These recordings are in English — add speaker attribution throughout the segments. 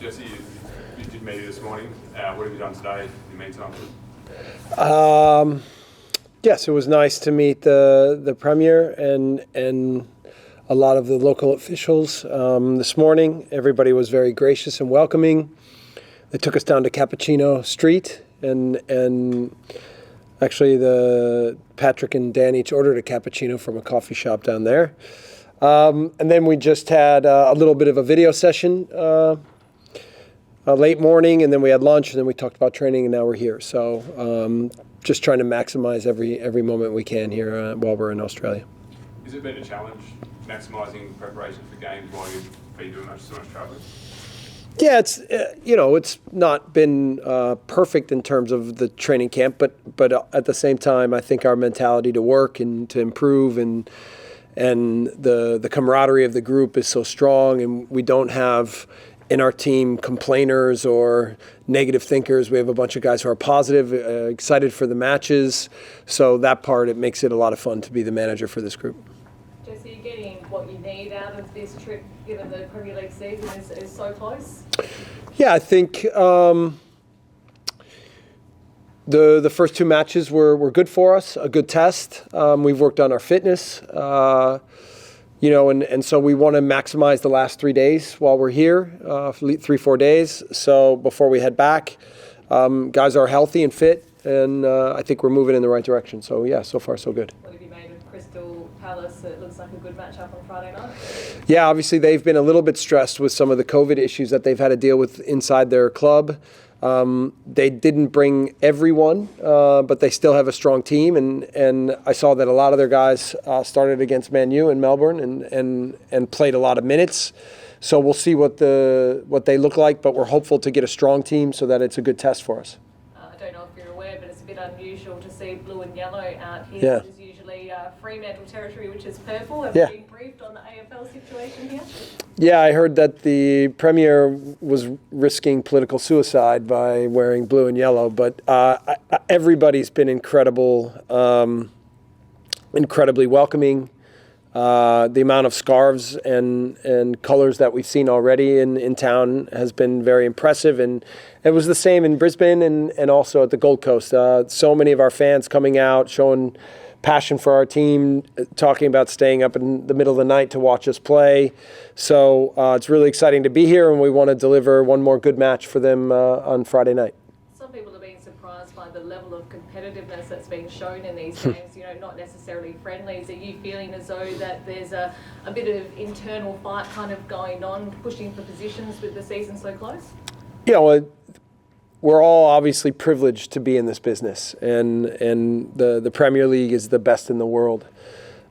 Speaker 1: Jesse, you did media this morning. What have you done today in the meantime?
Speaker 2: Yes, it was nice to meet the Premier and a lot of the local officials this morning. Everybody was very gracious and welcoming. They took us down to Cappuccino Street, and actually the Patrick and Dan each ordered a cappuccino from a coffee shop down there. And then we just had a little bit of a video session late morning, and then we had lunch, and then we talked about training, and now we're here. So just trying to maximize every moment we can here while we're in Australia.
Speaker 1: Has it been a challenge maximising preparation for games while you've been doing so much travelling?
Speaker 2: Yeah, it's not been perfect in terms of the training camp, but at the same time, I think our mentality to work and to improve and the camaraderie of the group is so strong, and we don't have in our team complainers or negative thinkers. We have a bunch of guys who are positive, excited for the matches. So that part, it makes it a lot of fun to be the manager for this group.
Speaker 3: Jesse, you're getting what you need out of this trip, given the Premier League season is so close?
Speaker 2: Yeah, I think the first two matches were good for us, a good test. We've worked on our fitness, and so we want to maximize the last 3 days while we're here, 3-4 days. So before we head back, guys are healthy and fit, and I think we're moving in the right direction. So yeah, so far so good.
Speaker 3: What have you made of Crystal Palace? It looks like a good matchup on Friday night.
Speaker 2: Yeah, obviously they've been a little bit stressed with some of the COVID issues that they've had to deal with inside their club. They didn't bring everyone, but they still have a strong team, and I saw that a lot of their guys started against Man U in Melbourne and played a lot of minutes. So we'll see what they look like, but we're hopeful to get a strong team so that it's a good test for us.
Speaker 3: I don't know if you're aware, but it's a bit unusual to see blue and yellow out here.
Speaker 2: Yeah.
Speaker 3: Which is usually Fremantle territory, which is purple. Have
Speaker 2: Yeah.
Speaker 3: you been briefed on the AFL situation here?
Speaker 2: Yeah, I heard that the Premier was risking political suicide by wearing blue and yellow, but everybody's been incredibly welcoming. The amount of scarves and colors that we've seen already in town has been very impressive, and it was the same in Brisbane and also at the Gold Coast. So many of our fans coming out, showing passion for our team, talking about staying up in the middle of the night to watch us play. So it's really exciting to be here, and we want to deliver one more good match for them on Friday night.
Speaker 3: Some people have been surprised by the level of competitiveness that's been shown in these games, not necessarily friendlies. Are you feeling as though that there's a bit of internal fight kind of going on, pushing for positions with the season so close?
Speaker 2: We're all obviously privileged to be in this business, and the Premier League is the best in the world.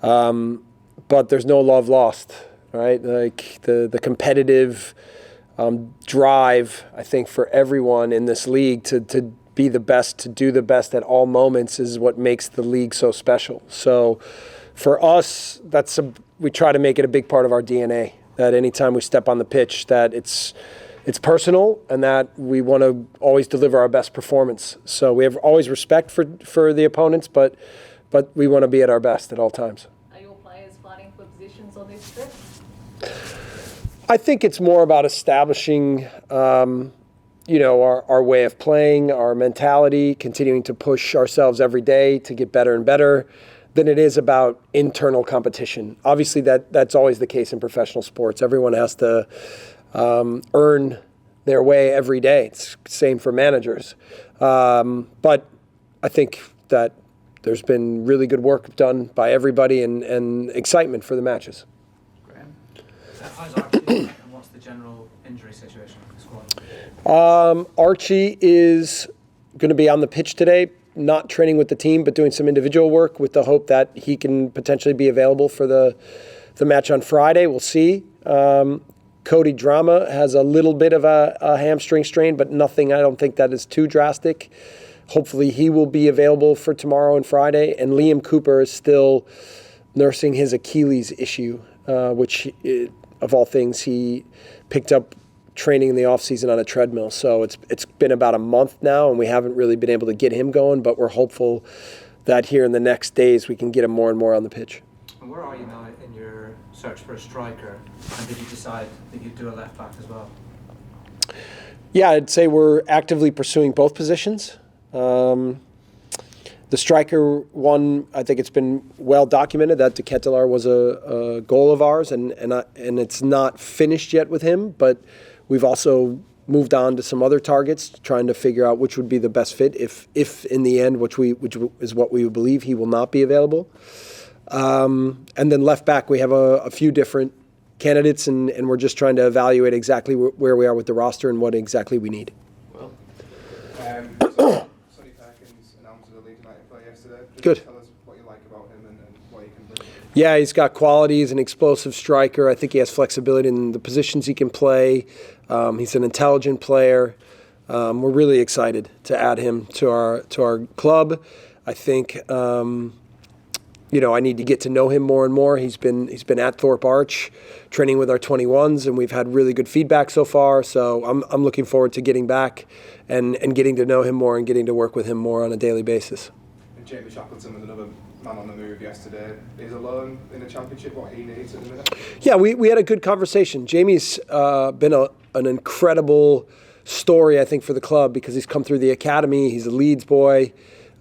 Speaker 2: But there's no love lost, right? Like the competitive drive, I think, for everyone in this league to be the best, to do the best at all moments is what makes the league so special. So for us, we try to make it a big part of our DNA, that anytime we step on the pitch, that it's personal, and that we want to always deliver our best performance. So we have always respect for the opponents, but we want to be at our best at all times.
Speaker 3: Are your players fighting for positions on this trip?
Speaker 2: I think it's more about establishing, our way of playing, our mentality, continuing to push ourselves every day to get better and better, than it is about internal competition. Obviously, that's always the case in professional sports. Everyone has to earn their way every day. It's the same for managers. But I think that there's been really good work done by everybody and excitement for the matches.
Speaker 4: Graham, how's Archie and what's the general injury situation for the squad?
Speaker 2: Archie is going to be on the pitch today, not training with the team, but doing some individual work with the hope that he can potentially be available for the match on Friday. We'll see. Cody Drama has a little bit of a hamstring strain, but nothing, I don't think that is too drastic. Hopefully he will be available for tomorrow and Friday. And Liam Cooper is still nursing his Achilles issue, which, of all things, he picked up training in the offseason on a treadmill. So it's been about a month now, and we haven't really been able to get him going, but we're hopeful that here in the next days we can get him more and more on the pitch.
Speaker 4: And where are you now in your search for a striker? And did you decide that you'd do a left back as well?
Speaker 2: Yeah, I'd say we're actively pursuing both positions. The striker one, I think it's been well documented that De Ketelaere was a goal of ours, and it's not finished yet with him, but we've also moved on to some other targets, trying to figure out which would be the best fit if in the end, which is what we believe, he will not be available. And then left back, we have a few different candidates, and we're just trying to evaluate exactly where we are with the roster and what exactly we need.
Speaker 5: Well, Sonny Perkins announced as a Leeds United player yesterday. Just
Speaker 2: Good.
Speaker 5: Tell us what you like about him and what he can bring.
Speaker 2: Yeah, he's got quality. He's an explosive striker. I think he has flexibility in the positions he can play. He's an intelligent player. We're really excited to add him to our club. I think I need to get to know him more and more. He's been at Thorpe Arch, training with our 21s, and we've had really good feedback so far. So I'm looking forward to getting back and getting to know him more and getting to work with him more on a daily basis.
Speaker 5: And Jamie Shackleton was another man on the move yesterday. He's alone in the Championship, what he needs at the minute.
Speaker 2: Yeah, we had a good conversation. Jamie's been an incredible story, I think, for the club because he's come through the academy. He's a Leeds boy.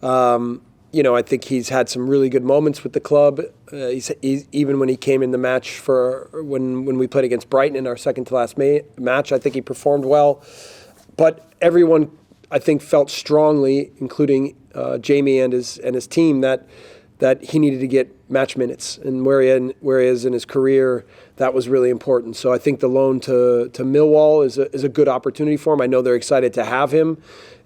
Speaker 2: I think he's had some really good moments with the club. He's even when he came in the match for when we played against Brighton in our second to last match, I think he performed well. But everyone, I think, felt strongly, including Jamie and his team, that he needed to get match minutes, and where he is in his career, that was really important. So I think the loan to Millwall is a good opportunity for him. I know they're excited to have him,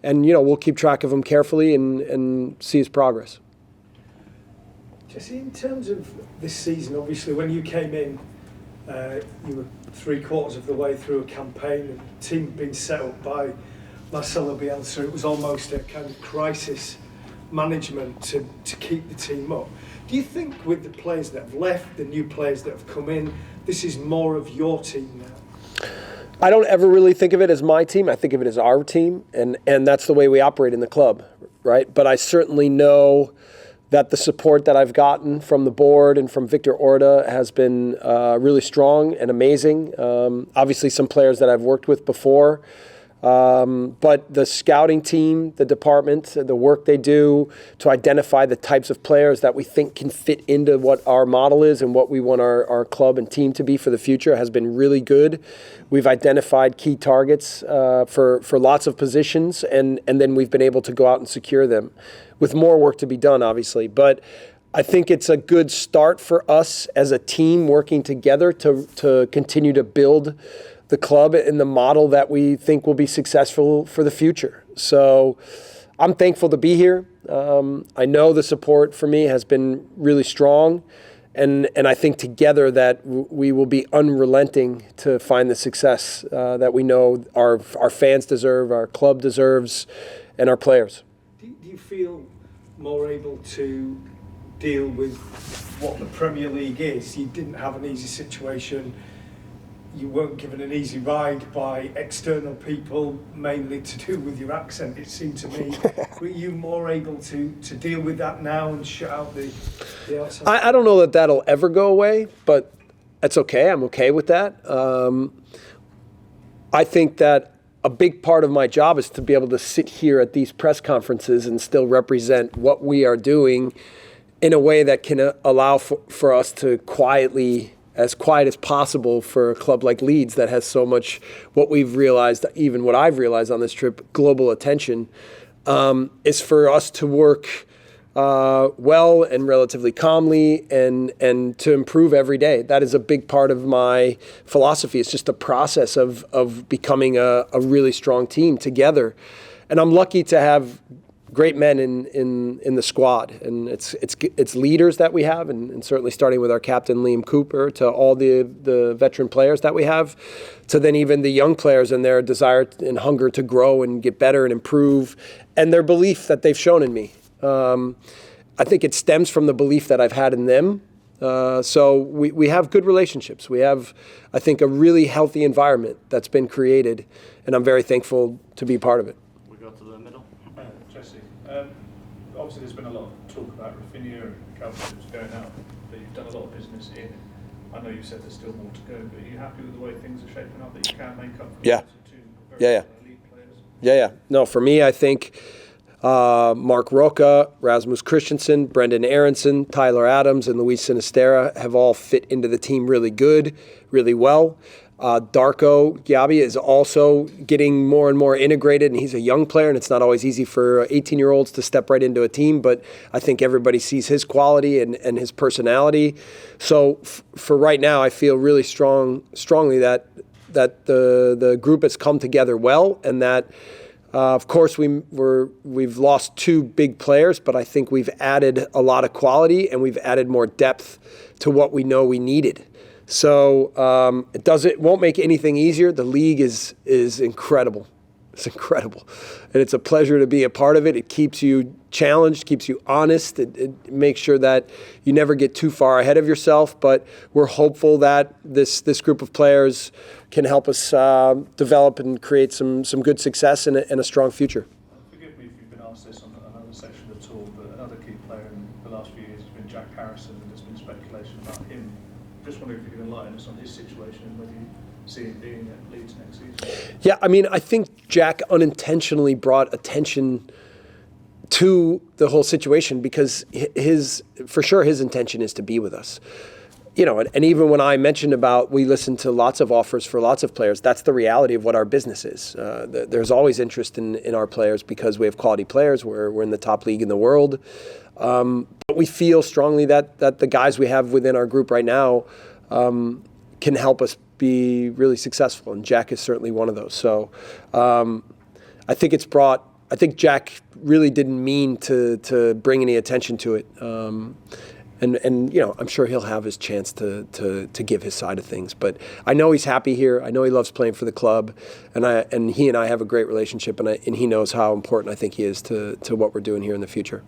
Speaker 2: and we'll keep track of him carefully and see his progress.
Speaker 6: Jesse, in terms of this season, obviously when you came in, you were 3/4 of the way through a campaign, and the team had been set up by Marcelo Bielsa. It was almost a kind of crisis management to keep the team up. Do you think with the players that have left, the new players that have come in, this is more of your team now?
Speaker 2: I don't ever really think of it as my team. I think of it as our team, and that's the way we operate in the club, right? But I certainly know that the support that I've gotten from the board and from Victor Orta has been really strong and amazing. Obviously, some players that I've worked with before. But the scouting team, the department, the work they do to identify the types of players that we think can fit into what our model is and what we want our club and team to be for the future has been really good. We've identified key targets for lots of positions, and then we've been able to go out and secure them, with more work to be done, obviously. But I think it's a good start for us as a team working together to continue to build the club and the model that we think will be successful for the future. So I'm thankful to be here. I know the support for me has been really strong, and I think together that we will be unrelenting to find the success that we know our fans deserve, our club deserves, and our players.
Speaker 6: Do you feel more able to deal with what the Premier League is? You didn't have an easy situation. You weren't given an easy ride by external people, mainly to do with your accent, it seemed to me. Were you more able to deal with that now and shut out the outside?
Speaker 2: I don't know that that'll ever go away, but that's okay. I'm okay with that. I think that a big part of my job is to be able to sit here at these press conferences and still represent what we are doing in a way that can allow for us to as quiet as possible for a club like Leeds that has so much, what we've realized, even what I've realized on this trip, global attention, is for us to work well and relatively calmly and to improve every day. That is a big part of my philosophy. It's just a process of becoming a really strong team together. And I'm lucky to have great men in the squad, and it's leaders that we have, and certainly starting with our captain Liam Cooper, to all the veteran players that we have, to then even the young players and their desire and hunger to grow and get better and improve, and their belief that they've shown in me. I think it stems from the belief that I've had in them. So we have good relationships. We have, I think, a really healthy environment that's been created, and I'm very thankful to be part of it.
Speaker 7: Jesse, obviously there's been a lot of talk about Rafinha and Calvin's going out, but you've done a lot of business in. I know you said there's still more to go, but are you happy with the way things are shaping up, that you can make up for
Speaker 2: Yeah.
Speaker 7: two very
Speaker 2: Yeah.
Speaker 7: elite
Speaker 2: Yeah. No, for me, I think Mark Roca, Rasmus Christensen, Brendan Aronson, Tyler Adams, and Luis Sinisterra have all fit into the team really well. Darko Gyabi is also getting more and more integrated, and he's a young player, and it's not always easy for 18-year-olds to step right into a team, but I think everybody sees his quality and his personality. So for right now, I feel really strongly that the group has come together well, and that of course we've lost two big players, but I think we've added a lot of quality and we've added more depth to what we know we needed. So it won't make anything easier. The league is incredible. It's incredible. And it's a pleasure to be a part of it. It keeps you challenged, keeps you honest. It makes sure that you never get too far ahead of yourself. But we're hopeful that this group of players can help us develop and create some good success and a strong future.
Speaker 7: Forgive me if you've been asked this on another section of the tour, but another key player in the last few years has been Jack Harrison, and there's been speculation about him. Just wondering if you could enlighten us on his situation and whether you see him being at Leeds next season.
Speaker 2: Yeah, I mean, I think Jack unintentionally brought attention to the whole situation because his intention is to be with us. You know, and even when I mentioned about we listen to lots of offers for lots of players, that's the reality of what our business is. There's always interest in our players because we have quality players. We're in the top league in the world. But we feel strongly that the guys we have within our group right now can help us be really successful, and Jack is certainly one of those. So I think Jack really didn't mean to bring any attention to it. And you know, I'm sure he'll have his chance to give his side of things. But I know he's happy here. I know he loves playing for the club, and he and I have a great relationship, and he knows how important I think he is to what we're doing here in the future.